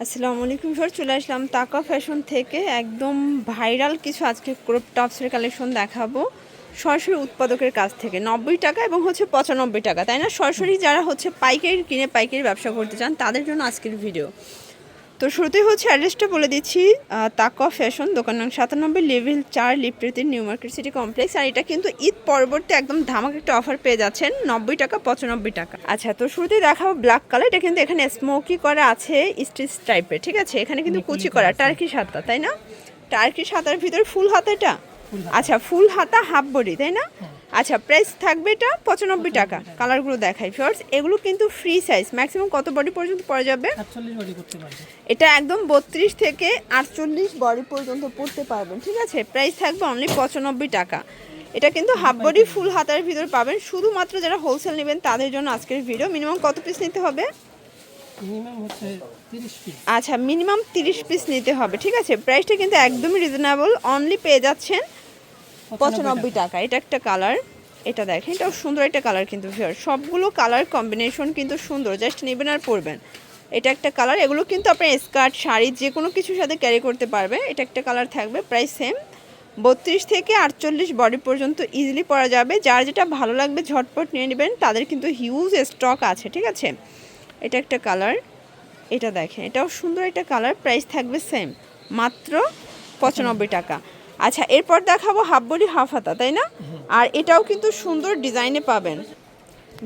আসসালামু আলাইকুম স্যার, চলে আসলাম তাকা ফ্যাশন থেকে একদম ভাইরাল কিছু আজকে ক্রপ টপসের কালেকশন দেখাবো সরাসরি উৎপাদকের কাছ থেকে 90 টাকা এবং হচ্ছে 95 টাকা, তাই না? সরাসরি যারা হচ্ছে পাইকারি কিনে পাইকারি ব্যবসা করতে চান তাদের জন্য আজকের ভিডিও। তো শুরুতেই হচ্ছে অ্যাড্রেসটা বলে দিচ্ছি, তাকা ফ্যাশন, দোকান নং 97, লেভেল 4, লিফটের 3, নিউ মার্কেট সিটি কমপ্লেক্স। আর এটা কিন্তু ঈদ পরবর্তী একদম ধামাকা একটা অফার পেয়ে যাচ্ছেন 90 টাকা 95 টাকা। আচ্ছা, তো শুরুতেই দেখাবো ব্ল্যাক কালার। এটা কিন্তু এখানে স্মোকি করা আছে স্টিচ টাইপের, ঠিক আছে? এখানে কিন্তু কুচি করা টার্কি হাতা, তাই না? টার্কি হাতার ভিতরে ফুল হাতা এটা। আচ্ছা, ফুল হাতা হাফ বডি, তাই না? আচ্ছা, প্রাইস থাকবে এটা 95 টাকা। কালারগুলো দেখাই ফার্স্ট, এগুলো কিন্তু ফ্রি সাইজ, ম্যাক্সিমাম কত বডি পর্যন্ত পরা যাবে? 48 বডি করতে পারবে। এটা একদম 32 থেকে 48 বডি পর্যন্ত পরতে পারবেন, ঠিক আছে? প্রাইস থাকবে অনলি 95 টাকা। এটা কিন্তু হাফ বডি ফুল হাতার ভিতর পাবেন। শুধুমাত্র যারা হোলসেল নেবেন তাদের জন্য আজকের ভিডিও। মিনিমাম কত পিস নিতে হবে? মিনিমাম হচ্ছে 30 পিস। আচ্ছা, মিনিমাম 30 পিস নিতে হবে, ঠিক আছে? প্রাইসটা কিন্তু একদমই রিজনেবল, অনলি পেয়ে যাচ্ছেন 95 টাকা। এটা একটা কালার, এটা দেখেন, এটাও সুন্দর একটা কালার কিন্তু ভিউয়ার। সবগুলো কালার কম্বিনেশন কিন্তু সুন্দর, জাস্ট নেবেন আর পরবেন। এটা একটা কালার, এগুলো কিন্তু আপনার স্কার্ট শাড়ি যে কোনো কিছুর সাথে ক্যারি করতে পারবে। এটা একটা কালার থাকবে, প্রাইস সেম 32 থেকে 48 বডি পর্যন্ত ইজিলি পরা যাবে। যার যেটা ভালো লাগবে ঝটপট নিয়ে নেবেন, তাদের কিন্তু হিউজ স্টক আছে, ঠিক আছে? এটা একটা কালার, এটা দেখেন, এটাও সুন্দর একটা কালার, প্রাইস থাকবে সেম মাত্র 95 টাকা। আচ্ছা, এরপর দেখাবো হাফ বডি হাফ হাতা, তাই না? আর এটাও কিন্তু সুন্দর ডিজাইনে পাবেন।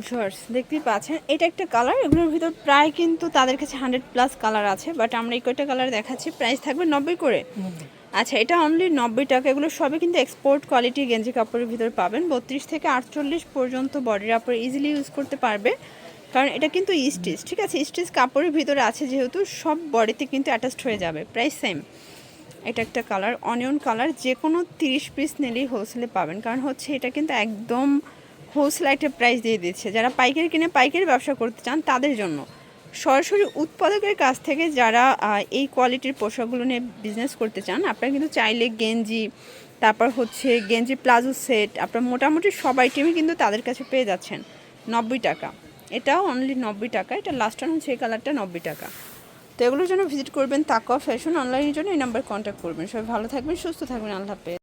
শর্টস দেখতেই পাচ্ছেন, এটা একটা কালার। এগুলোর ভিতর প্রায় কিন্তু তাদের কাছে 100+ কালার আছে, বাট আমরা এই কয়টা কালার দেখাচ্ছি। প্রাইস থাকবে 90 করে। আচ্ছা, এটা অনলি 90 টাকা। এগুলো সবই কিন্তু এক্সপোর্ট কোয়ালিটি গেঞ্জি কাপড়ের ভিতর পাবেন। 32 থেকে 48 পর্যন্ত বডির কাপড় ইজিলি ইউজ করতে পারবে, কারণ এটা কিন্তু স্টিচ, ঠিক আছে? স্টিচ কাপড়ের ভিতরে আছে যেহেতু সব বডিতে কিন্তু অ্যাটাচড হয়ে যাবে। Price same. এটা একটা কালার, অনিয়ন কালার। যে কোনো 30 পিস নিলেই হোলসেলে পাবেন, কারণ হচ্ছে এটা কিন্তু একদম হোলসেল একটা প্রাইস দিয়ে দিচ্ছে। যারা পাইকারি কিনে পাইকারি ব্যবসা করতে চান তাদের জন্য, সরাসরি উৎপাদকের কাছ থেকে যারা এই কোয়ালিটির পোশাকগুলো নিয়ে বিজনেস করতে চান, আপনারা কিন্তু চাইলে গেঞ্জি, তারপর হচ্ছে গেঞ্জি প্লাজো সেট, আপনার মোটামুটি সব আইটেমই কিন্তু তাদের কাছে পেয়ে যাচ্ছেন 90 টাকা। এটাও অনলি 90 টাকা। এটা লাস্ট টাইম হচ্ছে এই কালারটা 90 টাকা। তো এগুলোর জন্য ভিজিট করবেন তাকা ফ্যাশন। অনলাইনের জন্য এই নাম্বার কন্ট্যাক্ট করবেন। সবাই ভালো থাকবেন, সুস্থ থাকবেন, আল্লাহ হাফেজ।